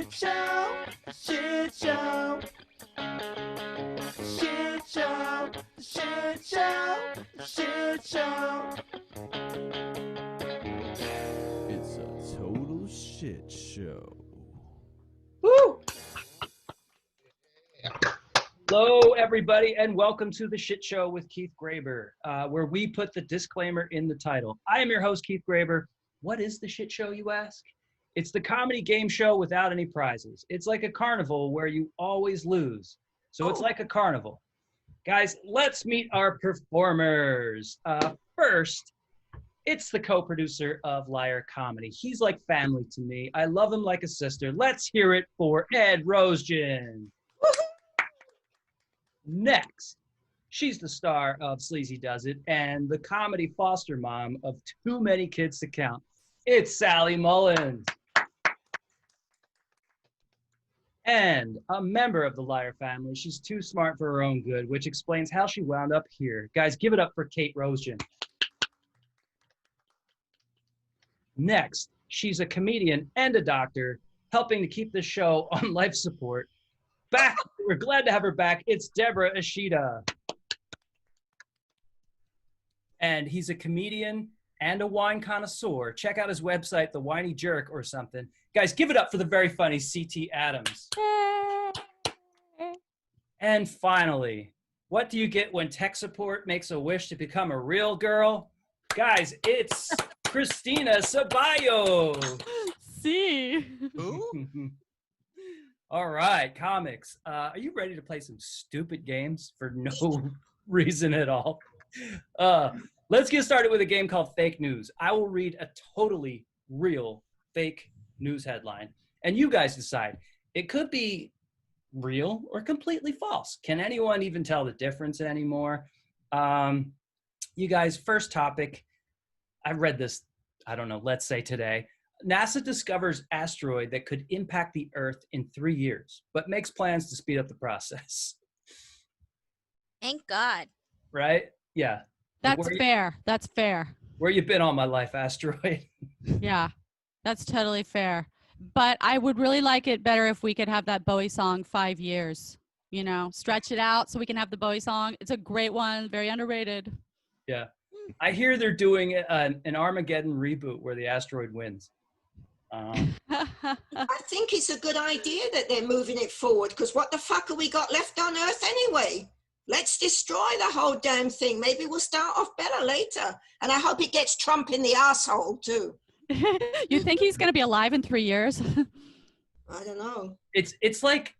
ShitShow, ShitShow, ShitShow, ShitShow, ShitShow. It's a total shit show. Woo! Hello, everybody, and welcome to the Shit Show with Keith Graber, where we put the disclaimer in the title. I am your host, Keith Graber. What is the Shit Show, you ask? It's the comedy game show without any prizes. It's like a carnival where you always lose. So it's like a carnival. Guys, let's meet our performers. First, it's the co-producer of Liar Comedy. He's like family to me. I love him like a sister. Let's hear it for Ed Roesgen. Next, she's the star of Sleazy Does It and the comedy foster mom of Too Many Kids to Count. It's Sally Mullins. And a member of the Liar family. She's too smart for her own good, which explains how she wound up here. Guys, give it up for Kate Roesgen. Next, she's a comedian and a doctor, helping to keep the show on life support. Back, we're glad to have her back. It's Deborah Ishida. And he's a comedian and a wine connoisseur. Check out his website, The Whiny Jerk or something. Guys, give it up for the very funny C.T. Adams. And finally, what do you get when tech support makes a wish to become a real girl? Guys, it's Christina Ceballos. See. Who? All right, comics. Are you ready to play some stupid games for no reason at all? Let's get started with a game called Fake News. I will read a totally real fake news headline, and you guys decide. It could be real or completely false. Can anyone even tell the difference anymore? You guys, first topic. I read this, I don't know, let's say today. NASA discovers asteroid that could impact the Earth in 3 years, but makes plans to speed up the process. Thank God. Right? Yeah. That's fair. That's fair. Where you been all my life, asteroid? Yeah, that's totally fair. But I would really like it better if we could have that Bowie song 5 years, you know, stretch it out so we can have the Bowie song. It's a great one, very underrated. Yeah. I hear they're doing an Armageddon reboot where the asteroid wins. I think it's a good idea that they're moving it forward, because what the fuck have we got left on Earth anyway? Let's destroy the whole damn thing. Maybe we'll start off better later. And I hope it gets Trump in the asshole too. You think he's going to be alive in 3 years? I don't know. It's like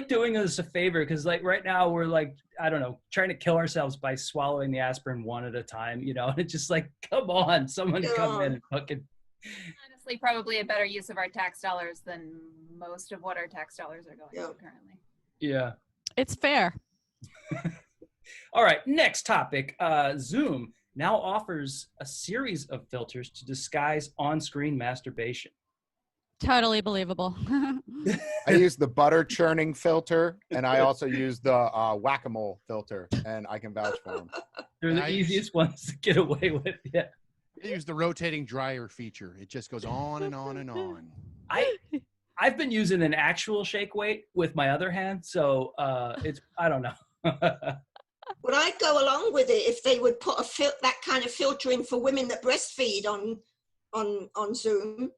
doing us a favor, because like right now we're like, I don't know, trying to kill ourselves by swallowing the aspirin one at a time, you know. And it's just like, come on, someone come in and fucking. Honestly, probably a better use of our tax dollars than most of what our tax dollars are going to currently. Yeah. It's fair. All right, next topic. Zoom now offers a series of filters to disguise on-screen masturbation. Totally believable. I use the butter churning filter, and I also use the whack-a-mole filter, and I can vouch for them. They're the easiest ones to get away with. Yeah. I use the rotating dryer feature. It just goes on and on and on. I've been using an actual shake weight with my other hand, so it's, I don't know. But I'd go along with it if they would put that kind of filter in for women that breastfeed on Zoom,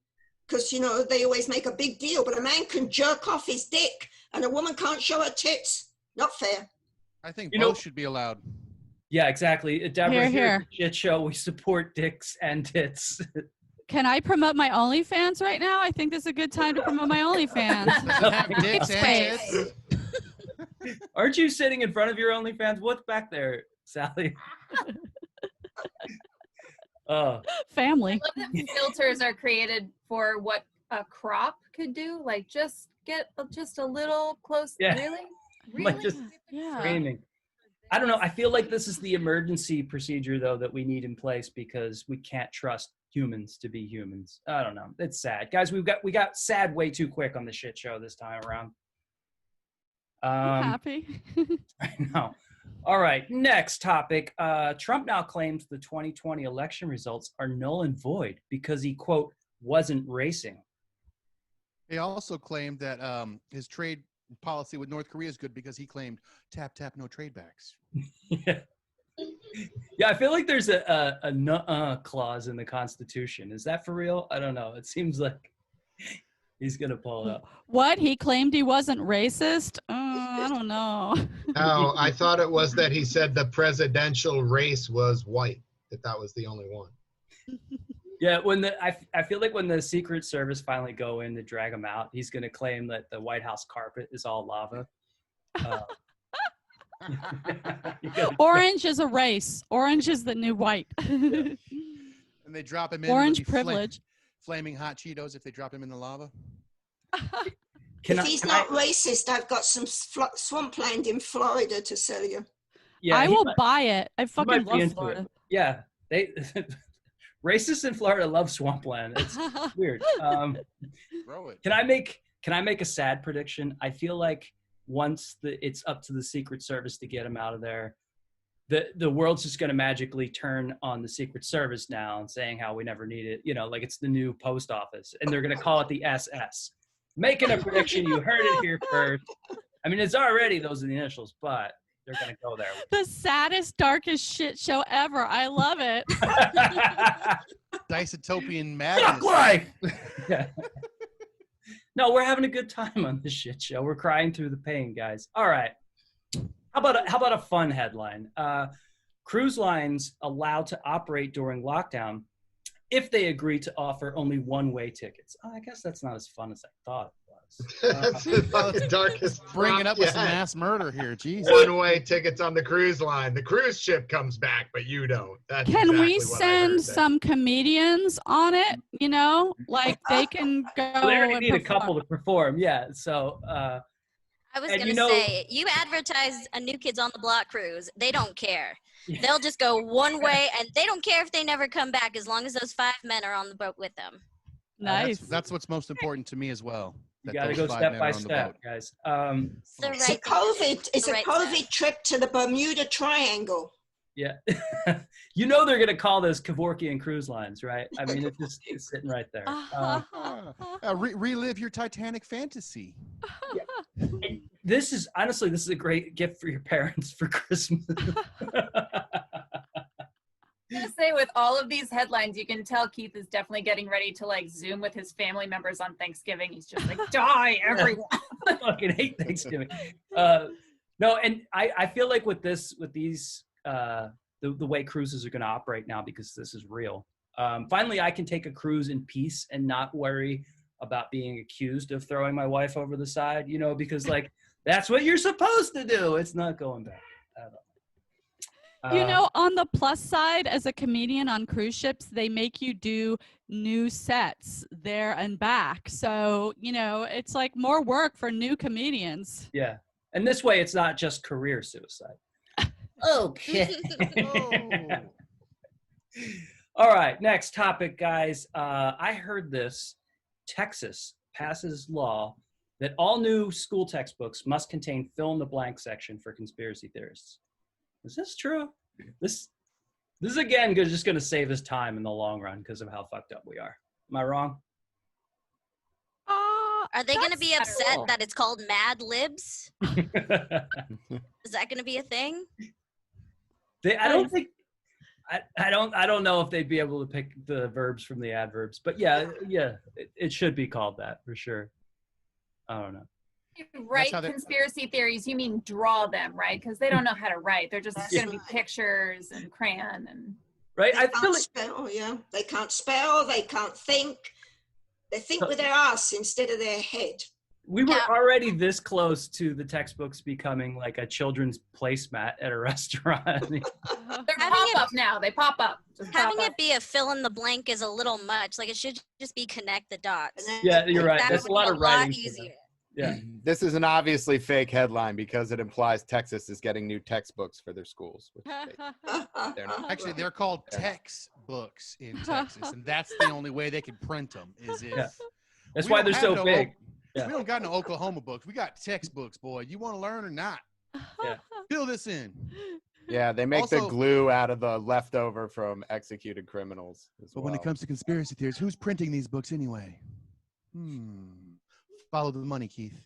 because, you know, they always make a big deal, but a man can jerk off his dick and a woman can't show her tits. Not fair. I think both should be allowed. Yeah, exactly. Deborah, Here. At the Shit Show, we support dicks and tits. Can I promote my OnlyFans right now? I think this is a good time to promote my OnlyFans. Have dicks and tits. Aren't you sitting in front of your OnlyFans? What's back there, Sally? Family. I love that filters are created for what a crop could do. Like, just get just a little close. Yeah. Really? Like just screaming. I don't know. I feel like this is the emergency procedure, though, that we need in place because we can't trust humans to be humans. I don't know. It's sad. Guys, we got sad way too quick on the Shit Show this time around. I'm happy. I know. All right, next topic. Trump now claims the 2020 election results are null and void because he, quote, wasn't racing. He also claimed that his trade policy with North Korea is good because he claimed tap tap no trade backs. Yeah. Yeah, I feel like there's a nuh-uh clause in the Constitution. Is that for real? I don't know. It seems like he's gonna pull it up. What? He claimed he wasn't racist? I don't know. Oh, I thought it was that he said the presidential race was white, that was the only one. Yeah, I feel like when the Secret Service finally go in to drag him out, he's gonna claim that the White House carpet is all lava. Orange is a race. Orange is the new white. And they drop him in. Orange privilege. Flaming hot Cheetos if they drop him in the lava. If he's not racist, I've got some swampland in Florida to sell you. Yeah, I will buy it. I fucking love into Florida. it. Yeah, they racists in Florida love swampland. It's weird. Grow it. Can I make a sad prediction? I feel like once it's up to the Secret Service to get him out of there, the world's just going to magically turn on the Secret Service now and saying how we never need it. You know, like it's the new post office, and they're going to call it the SS. Making a prediction, you heard it here first. I mean, it's already those are the initials, but they're going to go there. The saddest, darkest shit show ever. I love it. Dystopian madness. Like. Yeah. No, we're having a good time on this shit show. We're crying through the pain, guys. All right. How about a fun headline? Cruise lines allowed to operate during lockdown if they agree to offer only one-way tickets. Oh, I guess that's not as fun as I thought it was. That's the darkest. Bringing up yeah. with some mass murder here. Jeez. One-way tickets on the cruise line. The cruise ship comes back, but you don't. That's Can exactly we what I send heard some comedians on it? You know, like they can go. Well, they already and need a perform. couple to perform. Yeah. So. I was And gonna you know- say, you advertise a New Kids on the Block cruise, they don't care. Yeah. They'll just go one way, and they don't care if they never come back as long as those 5 men are on the boat with them. Nice. That's what's most important to me as well. You that got to those go 5 step men by are on the step, boat. guys. It's the It's a right COVID. It's the a right COVID step. trip to the Bermuda Triangle. Yeah. You know they're going to call this Kevorkian Cruise Lines, right? I mean, it's sitting right there. Relive your Titanic fantasy. And this is a great gift for your parents for Christmas. I'm gonna say with all of these headlines, you can tell Keith is definitely getting ready to like Zoom with his family members on Thanksgiving. He's just like, die everyone. I fucking hate Thanksgiving. No, and I feel like with these, the way cruises are going to operate now, because this is real. Finally, I can take a cruise in peace and not worry about being accused of throwing my wife over the side, you know, because like that's what you're supposed to do. It's not going back at all. You know, on the plus side, as a comedian on cruise ships, they make you do new sets there and back. So, you know, it's like more work for new comedians. Yeah. And this way, it's not just career suicide. Okay. Oh. All right. Next topic, guys. I heard this. Texas passes law that all new school textbooks must contain fill in the blank section for conspiracy theorists. Is this true? This is again just going to save us time in the long run because of how fucked up we are. Am I wrong? Are they going to be That's upset federal. that it's called Mad Libs? Is that going to be a thing? I don't think. I don't know if they'd be able to pick the verbs from the adverbs, but yeah, it should be called that for sure. I don't know. You write how they- conspiracy theories, you mean draw them, right? Because they don't know how to write. They're just That's going to be right. pictures and crayon and. Right? They I feel can't like spell, yeah. They can't spell, they can't think. They think with their ass instead of their head. we were Yeah. already this close to the textbooks becoming like a children's placemat at a restaurant. They're Having pop it- up now. They pop up. Just pop Having up. it be a fill in the blank is a little much. Like it should just be connect the dots. And then Yeah, you're right. That That's would a lot be of writing. for that. easier. Yeah. This is an obviously fake headline because it implies Texas is getting new textbooks for their schools. Which is fake. They're not. Actually, they're called textbooks in Texas, and that's the only way they can print them. Is if Yeah. That's we why don't they're have so no big. Yeah. We don't got no Oklahoma books. We got textbooks, boy. You want to learn or not? Yeah. Fill this in. Yeah, they make the Also- glue out of the leftover from executed criminals. As But when it well. comes to conspiracy theories, who's printing these books anyway? Follow the money, Keith.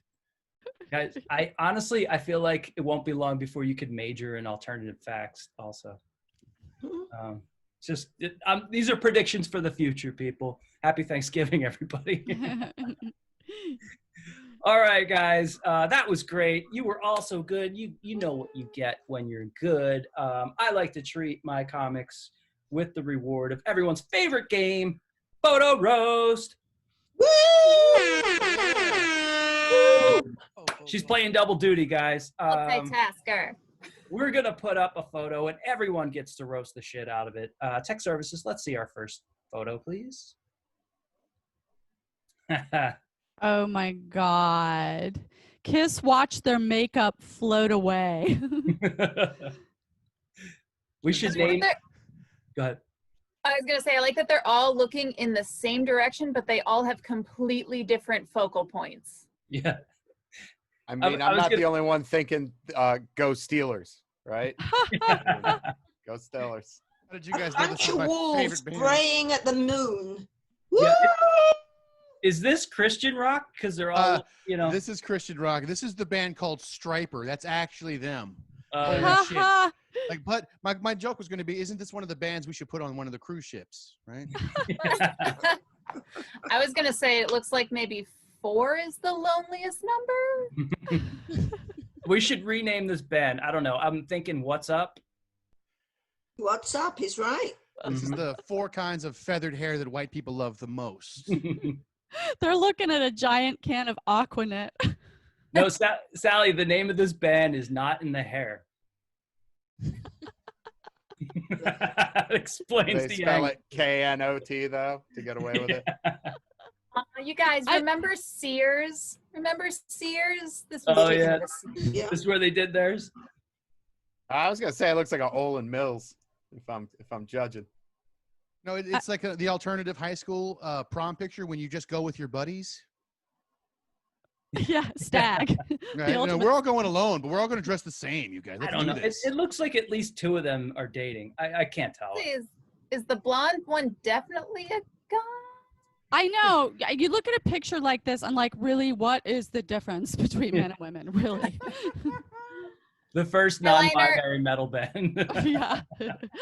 Guys, I honestly feel like it won't be long before you could major in alternative facts also. These are predictions for the future, people. Happy Thanksgiving, everybody. All right, guys, that was great. You were all so good. You know what you get when you're good. I like to treat my comics with the reward of everyone's favorite game, photo roast. She's playing double duty, guys. Multitasker. We're going to put up a photo, and everyone gets to roast the shit out of it. Tech services, let's see our first photo, please. Oh, my God. Kiss watch their makeup float away. We should name... Go ahead. I was going to say, I like that they're all looking in the same direction, but they all have completely different focal points. Yeah. I mean, I'm not the only one thinking go Steelers, right? Go Steelers. How did you guys know Bunch this of was my wolves favorite band? braying at the moon. Yeah. Is this Christian rock? Because they're all, This is Christian rock. This is the band called Striper. That's actually them. Shit. Like, but my joke was going to be, isn't this one of the bands we should put on one of the cruise ships, right? I was going to say, it looks like maybe 4 is the loneliest number. We should rename this band. I don't know. I'm thinking, what's up? What's up is right. This is the 4 kinds of feathered hair that white people love the most. They're looking at a giant can of Aquanet. No, Sally, the name of this band is Not in the Hair. Explains They the spell angle. it K-N-O-T, though, to get away with it. You guys remember Sears? Remember Sears? This was Oh, yeah. Yeah. This is where they did theirs? I was going to say it looks like a Olin Mills, if I'm judging. No, it's like the alternative high school prom picture when you just go with your buddies. Yeah, stag. Right? We're all going alone, but we're all going to dress the same, you guys. I Let's don't do know. this. It looks like at least 2 of them are dating. I can't tell. Is the blonde one definitely a guy? I know. You look at a picture like this, and like, really, what is the difference between men and women? Really? The first non-binary metal band. Yeah.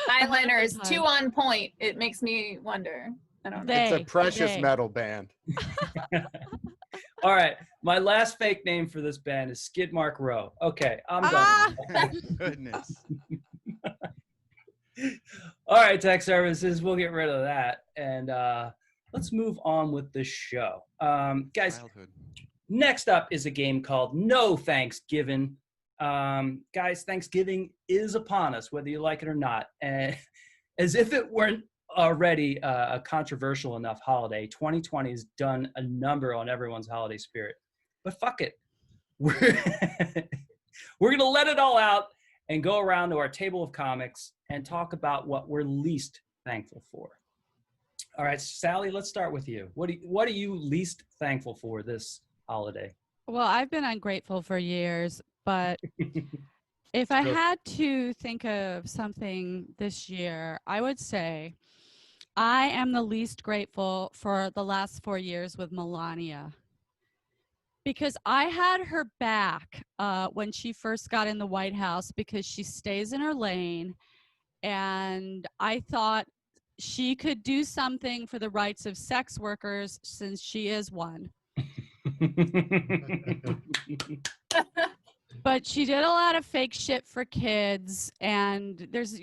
Eyeliner is too on point. It makes me wonder. I don't know. It's a precious metal band. All right. My last fake name for this band is Skidmark Row. Okay, I'm done. Goodness. All right, tech services. We'll get rid of that. And let's move on with the show. Guys, next up is a game called No Thanksgiving. Guys, Thanksgiving is upon us, whether you like it or not. And as if it weren't already a controversial enough holiday, 2020 has done a number on everyone's holiday spirit. But fuck it. We're going to let it all out and go around to our table of comics and talk about what we're least thankful for. All right, Sally, let's start with you. What are you least thankful for this holiday? Well, I've been ungrateful for years, but if I had to think of something this year, I would say I am the least grateful for the last 4 years with Melania. Because I had her back when she first got in the White House because she stays in her lane. And I thought she could do something for the rights of sex workers since she is one. But she did a lot of fake shit for kids. And there's,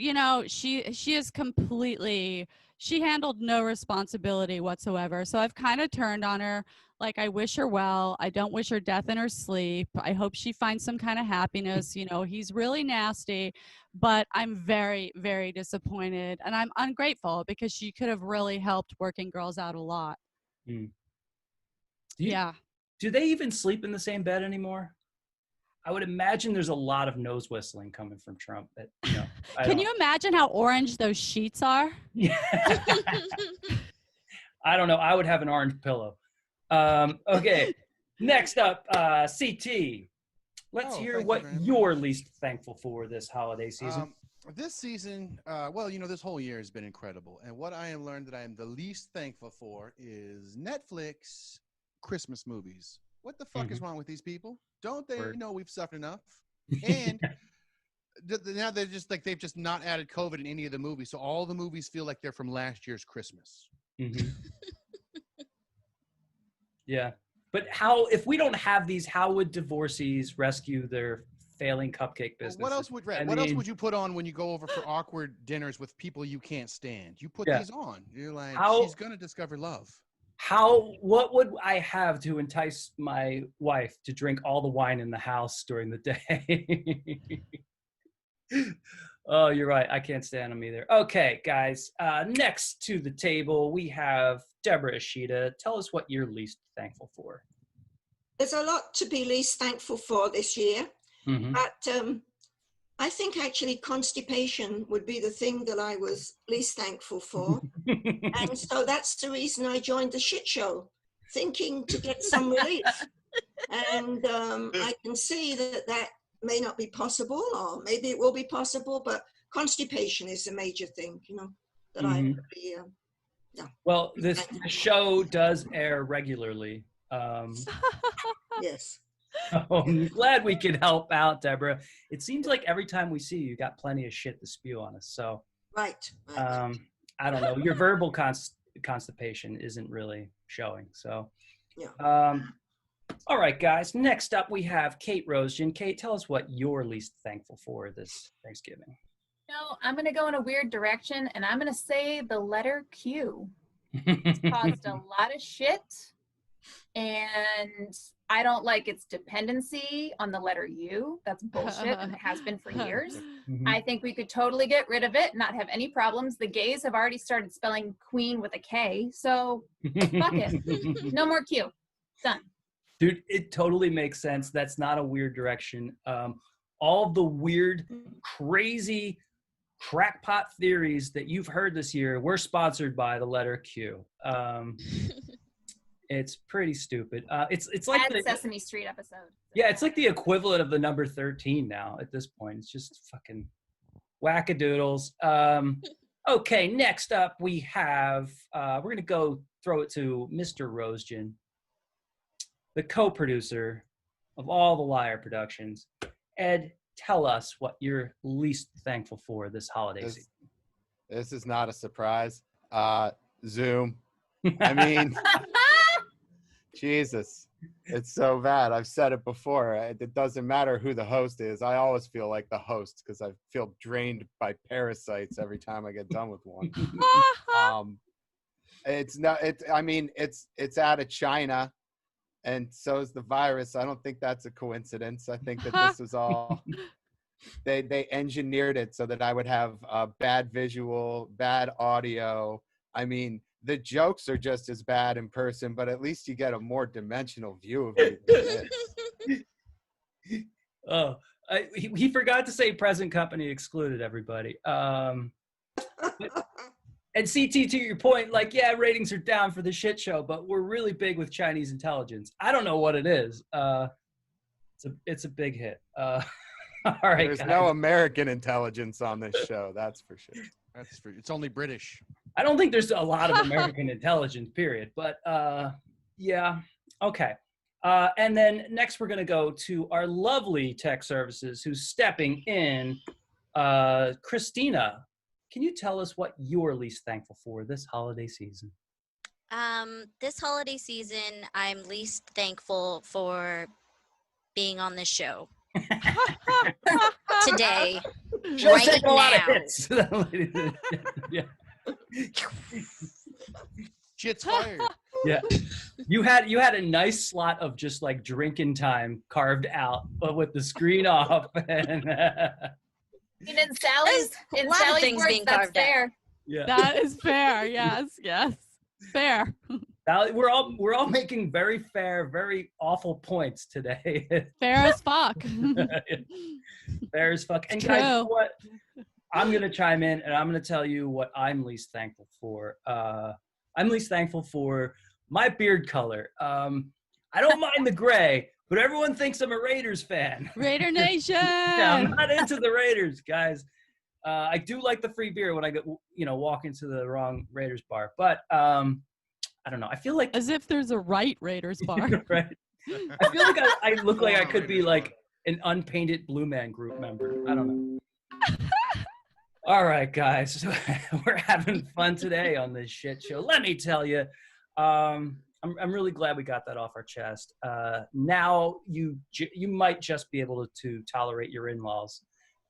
she is completely, she handled no responsibility whatsoever. So I've kind of turned on her. Like, I wish her well. I don't wish her death in her sleep. I hope she finds some kind of happiness. He's really nasty, but I'm very, very disappointed. And I'm ungrateful because she could have really helped working girls out a lot. Yeah. Do they even sleep in the same bed anymore? I would imagine there's a lot of nose whistling coming from Trump. Can you imagine how orange those sheets are? Yeah. I don't know. I would have an orange pillow. Okay, next up, CT. Let's hear what you're least thankful for this holiday season. This season, this whole year has been incredible. And what I have learned that I am the least thankful for is Netflix Christmas movies. What the fuck is wrong with these people? Don't they Word. know we've suffered enough? And now they're just like they've just not added COVID in any of the movies, so all the movies feel like they're from last year's Christmas. Yeah, but if we don't have these, how would divorcees rescue their failing cupcake business? What else would you put on when you go over for awkward dinners with people you can't stand? You put these on. You're like, she's gonna discover love. What would I have to entice my wife to drink all the wine in the house during the day? Oh, you're right. I can't stand them either. Okay, guys. Next to the table, we have Deborah Ishida. Tell us what you're least thankful for. There's a lot to be least thankful for this year. But I think actually constipation would be the thing that I was least thankful for. And so that's the reason I joined the Shit Show, thinking to get some relief. And I can see that may not be possible, or maybe it will be possible, but constipation is a major thing, that I really, yeah. Well, the show does air regularly. Yes. I'm glad we could help out, Deborah. It seems like every time we see you, you got plenty of shit to spew on us. So, right. I don't know. Your verbal constipation isn't really showing. So, yeah. All right, guys. Next up, we have Kate Roesgen. Kate, tell us what you're least thankful for this Thanksgiving. No, I'm going to go in a weird direction, and I'm going to say the letter Q. It's caused a lot of shit, and I don't like its dependency on the letter U. That's bullshit, and it has been for years. I think we could totally get rid of it, not have any problems. The gays have already started spelling queen with a K, so fuck it. No more Q. Done. Dude, it totally makes sense. That's not a weird direction. All the weird, crazy, crackpot theories that you've heard this year were sponsored by the letter Q. It's pretty stupid. It's like the Sesame Street episode. Yeah, it's like the equivalent of the number 13 now at this point. It's just fucking wackadoodles. Okay, next up we have, we're going to go throw it to Mr. Roesgen, the co-producer of all the Liar productions. Ed, tell us what you're least thankful for this holiday season. This is not a surprise. Zoom. I mean, Jesus, it's so bad. I've said it before. It doesn't matter who the host is. I always feel like the host because I feel drained by parasites every time I get done with one. It's not. I mean, it's out of China. And so is the virus. I don't think that's a coincidence. I think that this was all, they engineered it so that I would have bad visual, bad audio. I mean, the jokes are just as bad in person, but at least you get a more dimensional view of it. Oh, he forgot to say present company excluded, everybody. And CT, to your point, like, yeah, ratings are down for the shit show, but we're really big with Chinese intelligence. I don't know what it is. It's a big hit. All right, There's guys. no American intelligence on this show. That's for sure. It's only British. I don't think there's a lot of American intelligence, period. But yeah, okay. And then next we're going to go to our lovely tech services who's stepping in. Christina, can you tell us what you're least thankful for this holiday season? This holiday season, I'm least thankful for being on this show. Today. Show's right taking a lot of now. hits. Yeah. Shit's fired. Yeah. You had a nice slot of just like drinking time carved out, but with the screen off. And, And in Sally's, a lot of things words, being that's carved out. fair. yeah. That is fair. Yes. Fair. We're all making very fair, very awful points today. Fair as fuck. Fair as fuck. And It's guys, you know true. what? I'm gonna chime in and I'm gonna tell you what I'm least thankful for. I'm least thankful for my beard color. I don't mind the gray, but everyone thinks I'm a Raiders fan. Raider Nation. Yeah, I'm not into the Raiders, guys. I do like the free beer when I go, walk into the wrong Raiders bar, but I don't know. I feel like As if there's a right Raiders bar. right. I feel like I look like I could be like an unpainted Blue Man Group member. I don't know. All right, guys, we're having fun today on this shit show. Let me tell you, I'm really glad we got that off our chest. Now you might just be able to tolerate your in-laws.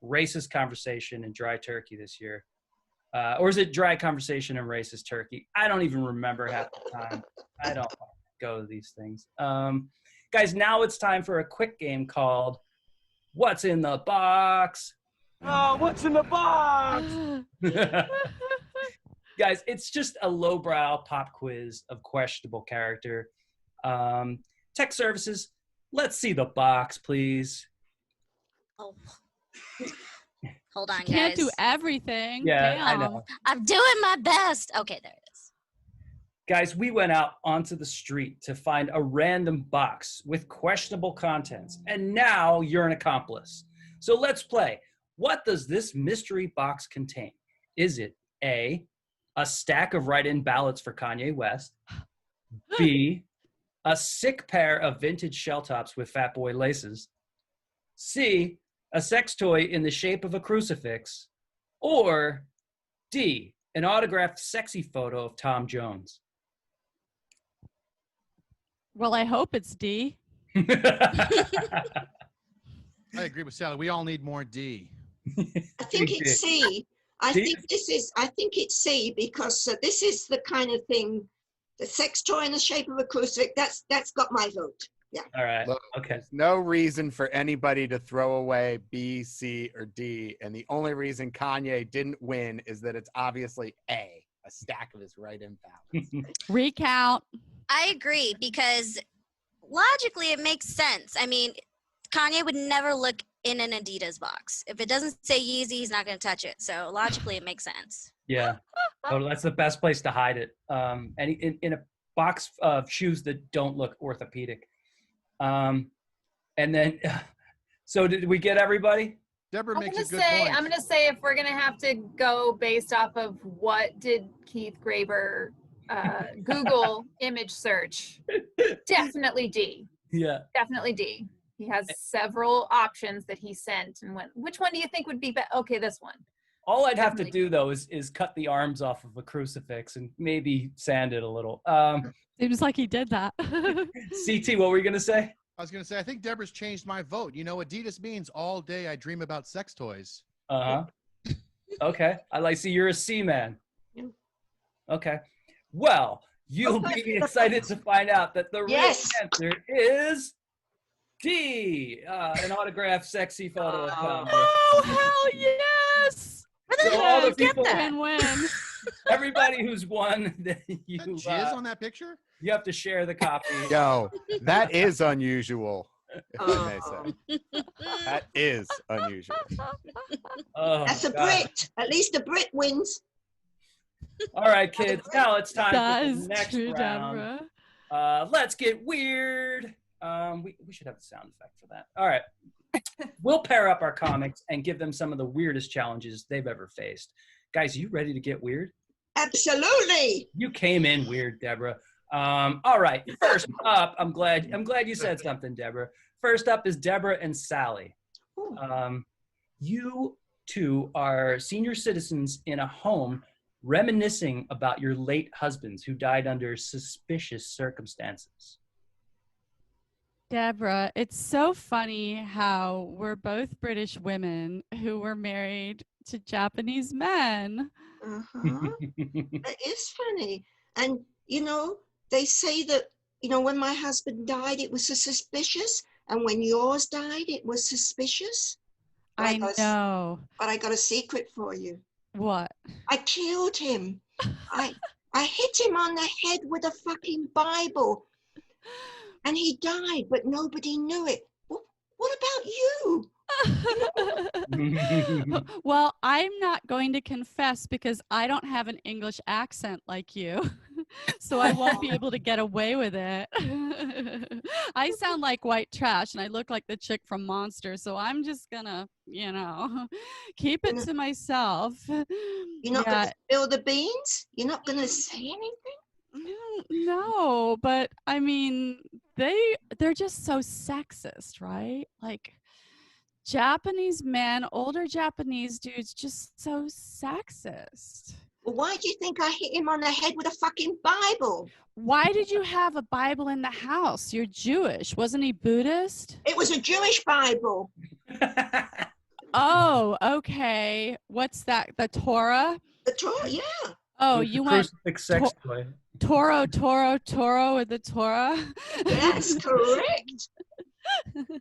Racist conversation and dry turkey this year. Or is it dry conversation and racist turkey? I don't even remember half the time. I don't go to these things. Guys, now it's time for a quick game called What's in the Box? Oh, what's in the box? Guys, it's just a lowbrow pop quiz of questionable character. Tech services, let's see the box, please. Oh. Hold on, Can't guys. do everything. Yeah, Damn. I know. I'm doing my best. Okay, there it is. Guys, we went out onto the street to find a random box with questionable contents, and now you're an accomplice. So let's play. What does this mystery box contain? Is it A, a stack of write-in ballots for Kanye West, B, a sick pair of vintage shell tops with fat boy laces, C, a sex toy in the shape of a crucifix, or D, an autographed sexy photo of Tom Jones? Well, I hope it's D. I agree with Sally. We all need more D. I think it's C. I think it's C because this is the kind of thing, the sex toy in the shape of a crucifix. That's got my vote. Yeah. All right. Look, Okay. There's no reason for anybody to throw away B, C, or D. And the only reason Kanye didn't win is that it's obviously a stack of his write-in ballots. Recount. I agree because logically it makes sense. I mean, Kanye would never look in an Adidas box. If it doesn't say Yeezy, he's not going to touch it. So logically it makes sense. Yeah. Oh, that's the best place to hide it. And in a box of shoes that don't look orthopedic. And then, so did we get everybody? Deborah makes a good I'm point. going to say if we're going to have to go based off of what did Keith Graber Google image search, definitely D. Yeah. Definitely D. He has several options that he sent and went, which one do you think would be better? Okay, this one. All I'd have to do though is cut the arms off of a crucifix and maybe sand it a little. Seems like he did that. CT, what were you gonna say? I was going to say, I think Deborah's changed my vote. You know, Adidas means all day I dream about sex toys. Okay. See you're a C man. Yeah. Okay. Well, you'll be excited to find out that the real answer is D, an autographed sexy photo of Tom. Oh, hell yes! So all the people Win-win. Everybody who's won, you jizz on that picture? You have to share the copy. Yo, that is unusual. If I may say. That is unusual. Oh, that's a Brit. At least a Brit wins. All right, kids. Now it's time That for is the next true, round. Deborah. Let's get weird. We should have a sound effect for that. All right. We'll pair up our comics and give them some of the weirdest challenges they've ever faced. Guys, you ready to get weird? Absolutely. You came in weird, Deborah. All right. First up, I'm glad you said something, Deborah. First up is Deborah and Sally. You two are senior citizens in a home reminiscing about your late husbands who died under suspicious circumstances. Deborah, it's so funny how we're both British women who were married to Japanese men. That is funny. And, you know, they say that, you know, when my husband died, it was suspicious. And when yours died, it was suspicious. I know. But I got a secret for you. What? I killed him. I hit him on the head with a fucking Bible. And he died, but nobody knew it. What about you? Well, I'm not going to confess because I don't have an English accent like you. So I won't be able to get away with it. I sound like white trash and I look like the chick from Monster. So I'm just gonna, you know, keep it to myself. You're not gonna spill the beans? You're not gonna say anything? No, but I mean, they're just so sexist, right? Like Japanese men, older Japanese dudes, just so sexist. Well, why do you think I hit him on the head with a fucking Bible? Why did you have a Bible in the house? You're Jewish. Wasn't he Buddhist? It was a Jewish Bible. Oh, okay. What's that? The Torah? The Torah, yeah. Oh, With the you went crucifix sex toy. Toro with the Torah? That's correct.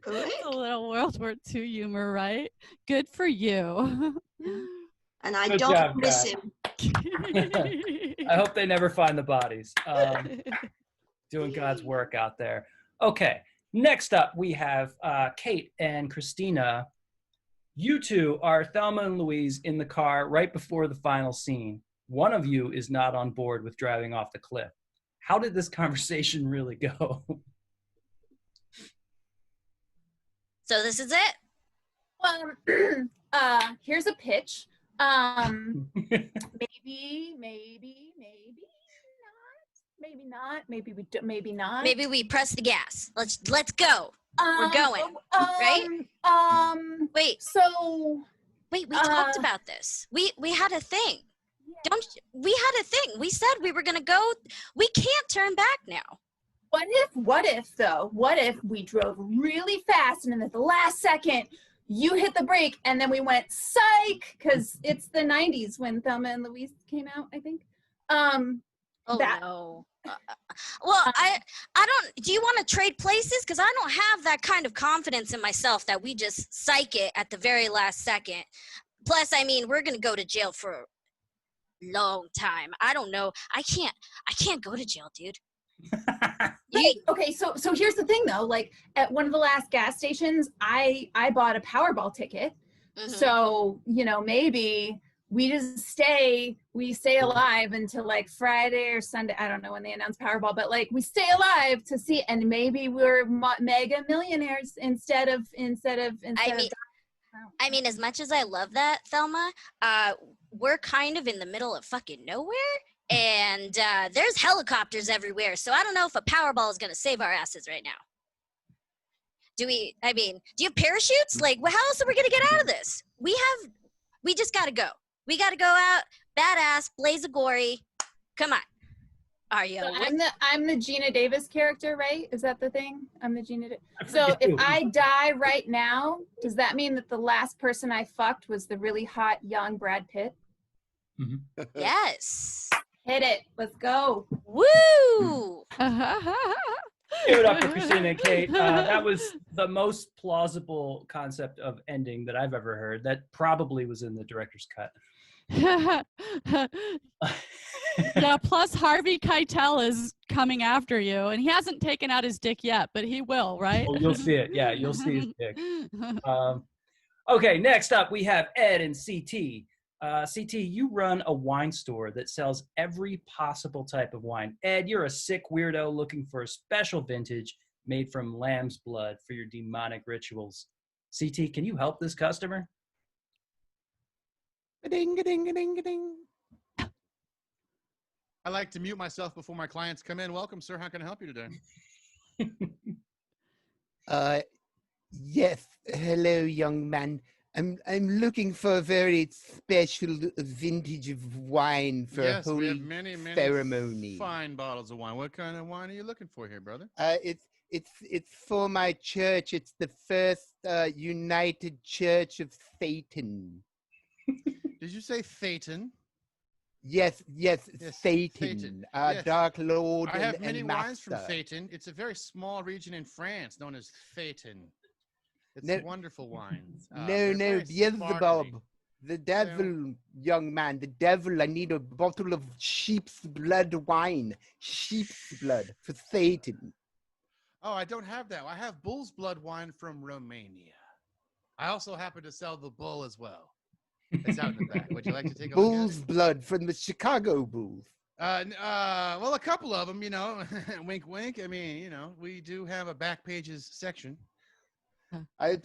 Correct. It's a little World War II humor, right? Good for you. And I Good don't job, miss guys. him. I hope they never find the bodies. Doing God's work out there. Okay, next up we have Kate and Christina. You two are Thelma and Louise in the car right before the final scene. One of you is not on board with driving off the cliff. How did this conversation really go? So this is it. Here's a pitch. Maybe not. Maybe not. Maybe we press the gas. Let's go. We're going, right? Wait. So Wait, we talked about this. We had a thing. We had a thing. We said we were gonna go. We can't turn back now. What if we drove really fast and then at the last second you hit the brake and then we went psych, because it's the 90s when Thelma and Louise came out, I think. No. Well, I don't. Do you want to trade places? Because I don't have that kind of confidence in myself that we just psych it at the very last second. Plus, I mean, we're gonna go to jail for a long time. I don't know. I can't go to jail, dude. Okay, so here's the thing though. Like at one of the last gas stations, I bought a Powerball ticket. Mhm. So maybe we just stay alive until like Friday or Sunday. I don't know when they announce Powerball, but like we stay alive to see, and maybe we're mega millionaires instead of. I mean, as much as I love that, Thelma, we're kind of in the middle of fucking nowhere, and there's helicopters everywhere. So I don't know if a Powerball is gonna save our asses right now. Do you have parachutes? Like, well, how else are we gonna get out of this? We just gotta go. We gotta go out, badass, blaze a gory. Come on. Are you? So I'm the Gina Davis character, right? Is that the thing? I'm the Gina. So if I die right now, does that mean that the last person I fucked was the really hot young Brad Pitt? Mm-hmm. Yes. Hit it. Let's go. Woo! Give it up for Christina and Kate. That was the most plausible concept of ending that I've ever heard. That probably was in the director's cut. Yeah, plus Harvey Keitel is coming after you, and he hasn't taken out his dick yet, but he will, right? Oh, you'll see it. Yeah, you'll see his dick. Okay, next up we have Ed and CT. CT, you run a wine store that sells every possible type of wine. Ed, you're a sick weirdo looking for a special vintage made from lamb's blood for your demonic rituals. CT, can you help this customer? Ding-a-ding-a-ding-a-ding. I like to mute myself before my clients come in. Welcome, sir. How can I help you today? Yes. Hello, young man. I'm looking for a very special vintage of wine for Yes, we holy have many ceremony. fine bottles of wine. What kind of wine are you looking for here, brother? It's for my church. It's the first United Church of Satan. Did you say Phaeton? Yes, Satan. Satan, Yes. Dark Lord I have and many wines from Master. Phaeton. It's a very small region in France known as Phaeton. It's No- wonderful wines. No, They're very Beelzebub. sparkly. The devil, young man, the devil. I need a bottle of sheep's blood wine. Sheep's blood for Satan. Oh, I don't have that. I have bull's blood wine from Romania. I also happen to sell the bull as well. It's out in the back. Would you like to take a look Bull's blood from the Chicago Bulls. at it? Well, a couple of them, wink, wink. I mean, we do have a back pages section. I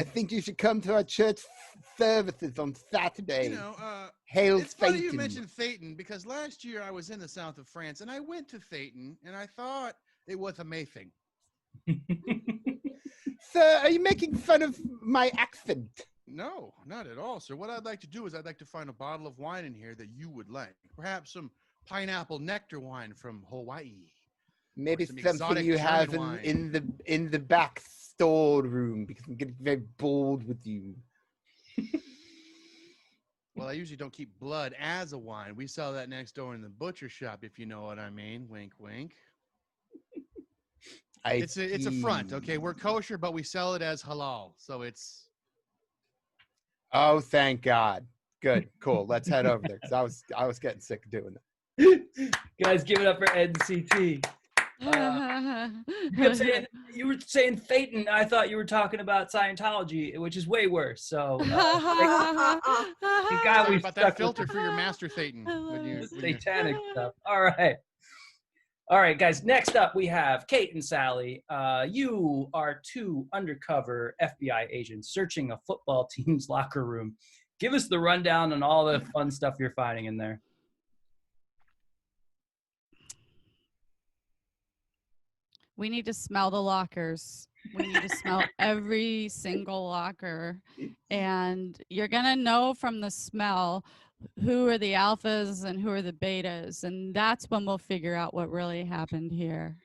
think you should come to our church services on Saturday. Hail It's funny Satan. you mentioned Phaeton because last year I was in the south of France and I went to Phaeton and I thought it was amazing. Sir, are you making fun of my accent? No, not at all, sir. What I'd like to do is I'd like to find a bottle of wine in here that you would like. Perhaps some pineapple nectar wine from Hawaii. Maybe some something exotic you have German wine. in the back storeroom, because I'm getting very bold with you. Well, I usually don't keep blood as a wine. We sell that next door in the butcher shop, if you know what I mean. Wink, wink. It's a front, okay? We're kosher, but we sell it as halal, so it's. Oh, thank God. Good, cool. Let's head over there, because I was getting sick of doing that. Guys, give it up for Ed and CT. You were saying Phaeton. I thought you were talking about Scientology, which is way worse. So, Sorry about that filter for your master Phaeton. Satanic stuff. All right, guys. Next up, we have Kate and Sally. You are two undercover FBI agents searching a football team's locker room. Give us the rundown on all the fun stuff you're finding in there. We need to smell the lockers. We need to smell every single locker. And you're going to know from the smell who are the alphas and who are the betas. And that's when we'll figure out what really happened here.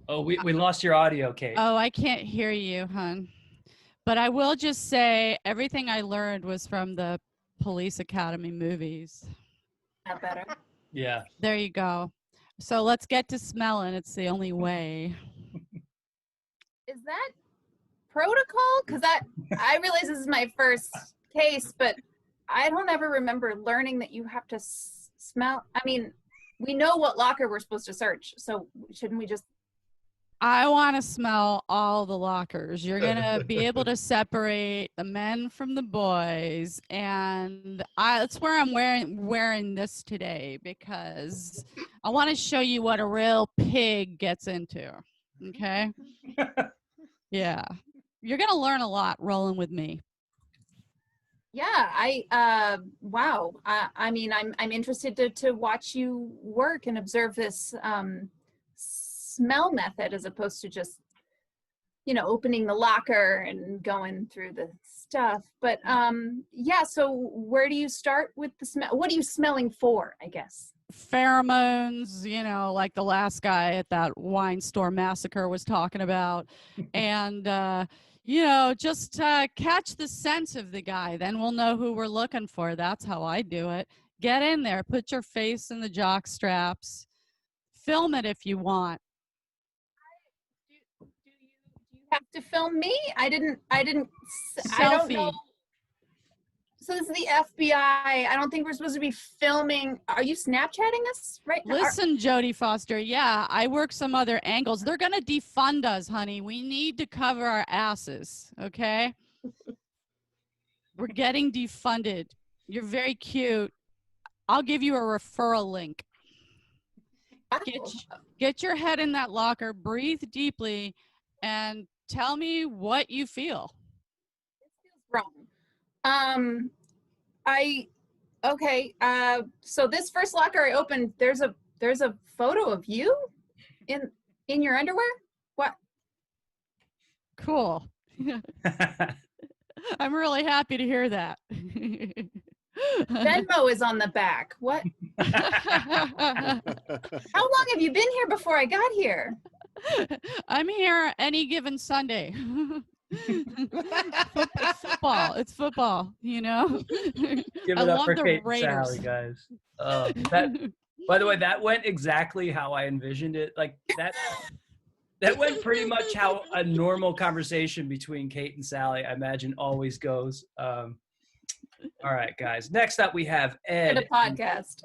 Oh, we lost your audio, Kate. Oh, I can't hear you, hon. But I will just say everything I learned was from the Police Academy movies. Not better. Yeah. There you go. So let's get to smelling. It's the only way. Is that protocol? Because I realize this is my first case, but I don't ever remember learning that you have to smell. I mean, we know what locker we're supposed to search, so shouldn't we just? I want to smell all the lockers. You're going to be able to separate the men from the boys. And that's where I'm wearing this today, because I want to show you what a real pig gets into. Okay? Yeah. You're going to learn a lot rolling with me. Yeah, wow. I mean, I'm interested to watch you work and observe this smell method as opposed to just, opening the locker and going through the stuff. But yeah, so where do you start with the smell? What are you smelling for, I guess? Pheromones, like the last guy at that wine store massacre was talking about. And, just catch the sense of the guy. Then we'll know who we're looking for. That's how I do it. Get in there. Put your face in the jock straps. Film it if you want. Have to film me? I didn't Selfie. I don't know. So this is the FBI. I don't think we're supposed to be filming. Are you Snapchatting us right now? Listen, Jodie Foster. Yeah, I work some other angles. They're going to defund us, honey. We need to cover our asses, okay? We're getting defunded. You're very cute. I'll give you a referral link. Get your head in that locker, breathe deeply, and tell me what you feel. This feels wrong. Okay. So this first locker I opened, there's a photo of you in your underwear. What? Cool. I'm really happy to hear that. Venmo is on the back. What? How long have you been here before I got here? I'm here any given Sunday. It's football, Give it up for Kate and Sally, guys. By the way, that went exactly how I envisioned it. Like that went pretty much how a normal conversation between Kate and Sally, I imagine, always goes. All right, guys. Next up, we have Ed. For the podcast.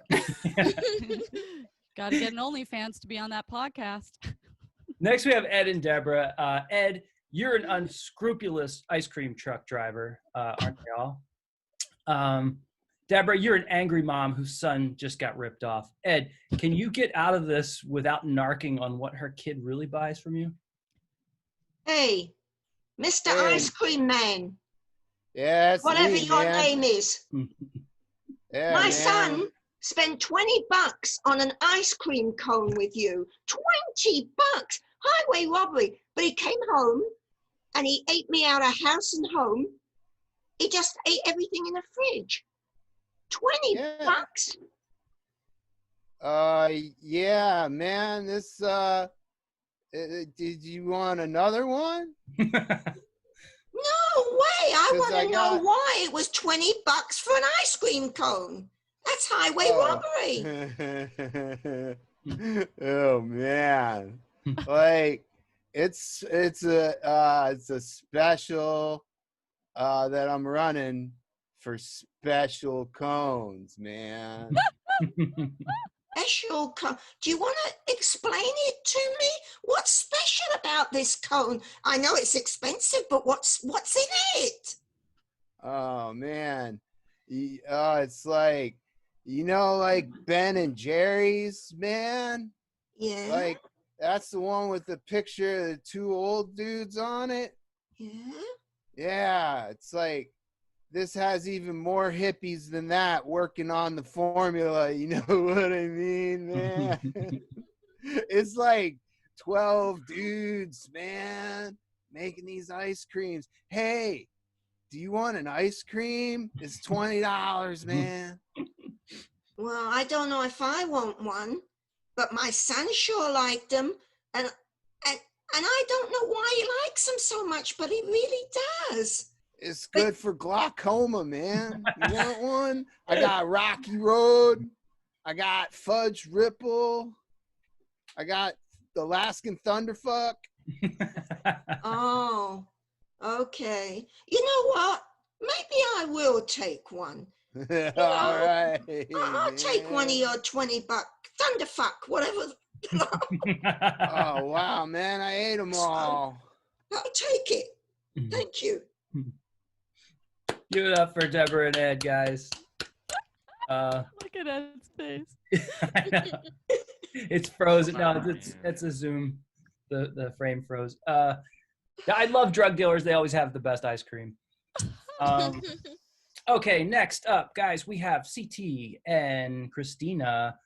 Got to get an OnlyFans to be on that podcast. Next, we have Ed and Deborah. Ed, you're an unscrupulous ice cream truck driver, aren't they all? Deborah, you're an angry mom whose son just got ripped off. Ed, can you get out of this without narking on what her kid really buys from you? Hey, Mr. Ice Cream Man. Yes. Whatever your name is. Yeah, My man. son spend $20 on an ice cream cone with you. $20! Highway robbery. But he came home and he ate me out of house and home. He just ate everything in the fridge. $20? Yeah, man. This did you want another one? No way. I want to know why it was $20 for an ice cream cone. That's highway robbery. Oh man. Like it's a special that I'm running for special cones, man. Special cone. Do you want to explain it to me? What's special about this cone? I know it's expensive, but what's in it? Oh man. It's like, like Ben and Jerry's, man. Yeah. Like that's the one with the picture of the two old dudes on it. Yeah. Yeah, it's like this has even more hippies than that working on the formula. You know what I mean, man? It's like 12 dudes, man, making these ice creams. Hey, do you want an ice cream? It's $20, man. Well, I don't know if I want one, but my son sure liked them, and I don't know why he likes them so much, but he really does. It's good for glaucoma, man. You want one? I got Rocky Road. I got Fudge Ripple. I got the Alaskan Thunderfuck. Oh, okay. You know what? Maybe I will take one. All right. I'll take one of your $20 Thunderfuck, whatever. Oh, wow, man. I ate them all. I'll take it. Thank you. Give it up for Deborah and Ed, guys. Look at Ed's face. I know. It's frozen. No, it's a Zoom. The frame froze. I love drug dealers. They always have the best ice cream. Okay, next up, guys, we have CT and Christina.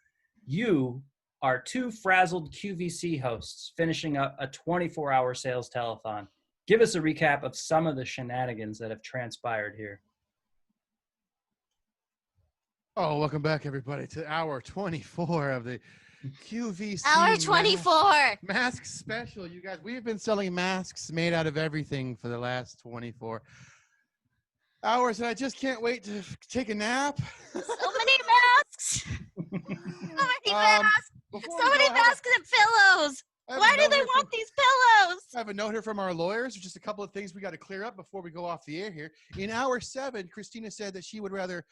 You are two frazzled QVC hosts finishing up a 24-hour sales telethon. Give us a recap of some of the shenanigans that have transpired here. Oh, welcome back, everybody, to hour 24 of the QVC. Hour 24. Mask special, you guys. We've been selling masks made out of everything for the last 24 hours, and I just can't wait to take a nap. So many masks. So many masks. So many masks and pillows. Why do they want these pillows? I have a note here from our lawyers. Just a couple of things we got to clear up before we go off the air here. In hour 7, Christina said that she would rather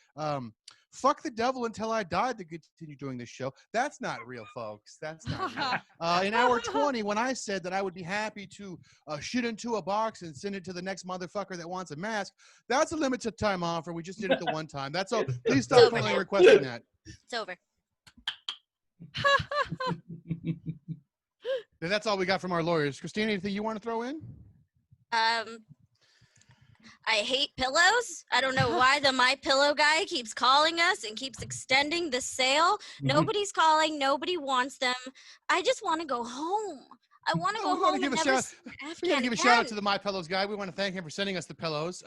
fuck the devil until I died to continue doing this show. That's not real, folks. That's not real. In hour 20, when I said that I would be happy to shit into a box and send it to the next motherfucker that wants a mask, that's a limited time offer. We just did it the one time. That's all. Please stop requesting that. It's over. That's all we got from our lawyers. Christina, anything you want to throw in? I hate pillows. I don't know why the My Pillow guy keeps calling us and keeps extending the sale. Nobody's calling. Nobody wants them. I just want to go home. I want to go home and never We got to give a shout out to the My Pillows guy. We want to thank him for sending us the pillows.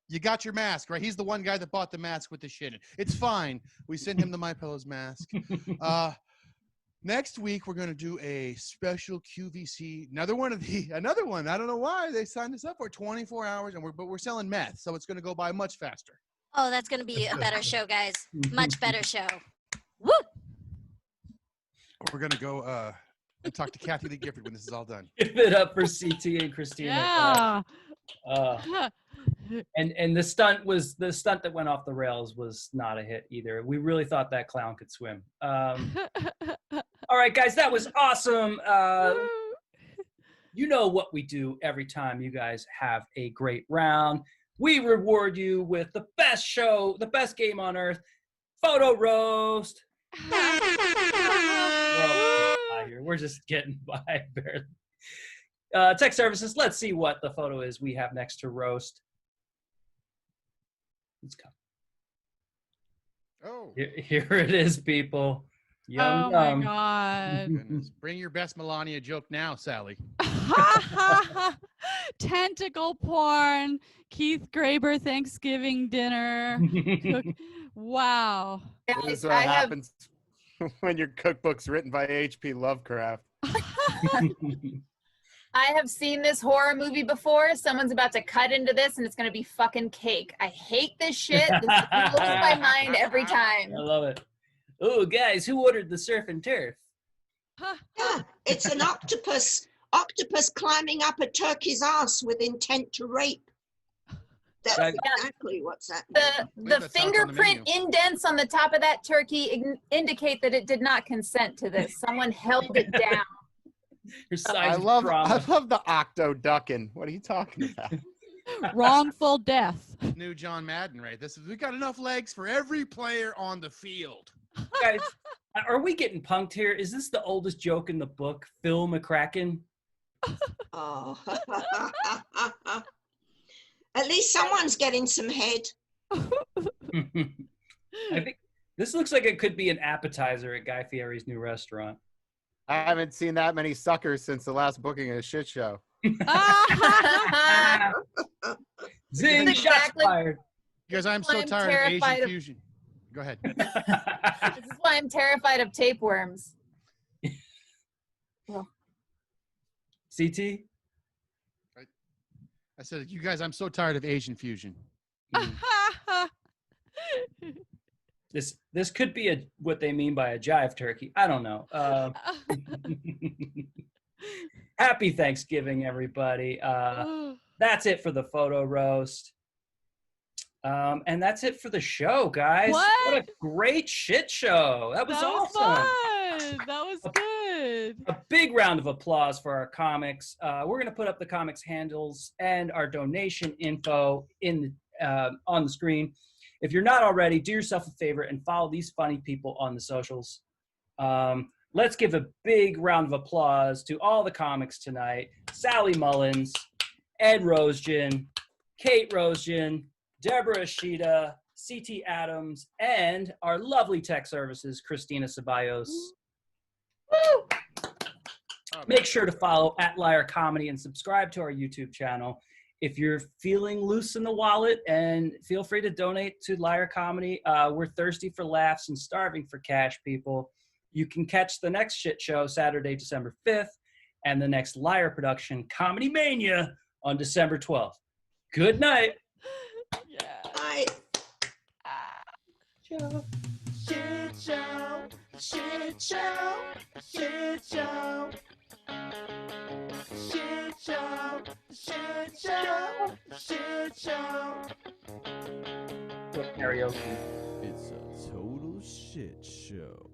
You got your mask, right? He's the one guy that bought the mask with the shit in. It's fine. We sent him the My Pillows mask. Next week, we're going to do a special QVC, another one. I don't know why they signed us up for 24 hours, but we're selling meth, so it's going to go by much faster. Oh, that's going to be a better show, guys. Much better show. Woo! We're going to go and talk to Kathy Lee Gifford when this is all done. Give it up for CT and Christina. Yeah. And the stunt that went off the rails was not a hit either. We really thought that clown could swim. All right, guys, that was awesome. You know what we do every time you guys have a great round. We reward you with the best show, the best game on earth, photo roast. We're just getting by barely. Tech services, let's see what the photo is we have next to roast. Let's go. Oh, Here it is, people. Yum, Oh my yum. God. goodness. Bring your best Melania joke now, Sally. Tentacle porn. Keith Graber Thanksgiving dinner. Wow. This Guys, is what happens when your cookbook's written by H.P. Lovecraft. I have seen this horror movie before. Someone's about to cut into this and it's going to be fucking cake. I hate this shit. This blows my mind every time. I love it. Oh, guys, who ordered the surf and turf? Yeah, it's an octopus climbing up a turkey's ass with intent to rape. That's Right. exactly what's happening. The That sounds on the fingerprint menu. indents on the top of that turkey indicate that it did not consent to this. Someone held it down. Your size I of love trauma. the octo ducking. What are you talking about? Wrongful death. New John Madden, right? We got enough legs for every player on the field. Guys, are we getting punked here? Is this the oldest joke in the book? Phil McCracken? Oh. At least someone's getting some head. I think this looks like it could be an appetizer at Guy Fieri's new restaurant. I haven't seen that many suckers since the last booking of a shit show. Zing, That's shots exactly- fired. Because I'm so I'm tired of terrified Asian of- fusion. Go ahead. This is why I'm terrified of tapeworms. CT? I said, you guys, I'm so tired of Asian fusion. This could be what they mean by a jive turkey. I don't know. Happy Thanksgiving, everybody. That's it for the photo roast. And that's it for the show, guys. What? a great shit show. That was awesome. Fun. That was good. A big round of applause for our comics. We're going to put up the comics handles and our donation info on the screen. If you're not already, do yourself a favor and follow these funny people on the socials. Let's give a big round of applause to all the comics tonight. Sally Mullins, Ed Roesgen, Kate Roesgen, Deborah Ishida, CT Adams, and our lovely tech services, Christina Ceballos. Woo! Make sure to follow @Liar Comedy and subscribe to our YouTube channel. If you're feeling loose in the wallet, and feel free to donate to Liar Comedy. We're thirsty for laughs and starving for cash, people. You can catch the next shit show Saturday, December 5th, and the next Liar production, Comedy Mania, on December 12th. Good night. Yeah. I Shit show, shit show, shit show. Shit show, shit show, shit show. Karaoke. It's a total shit show.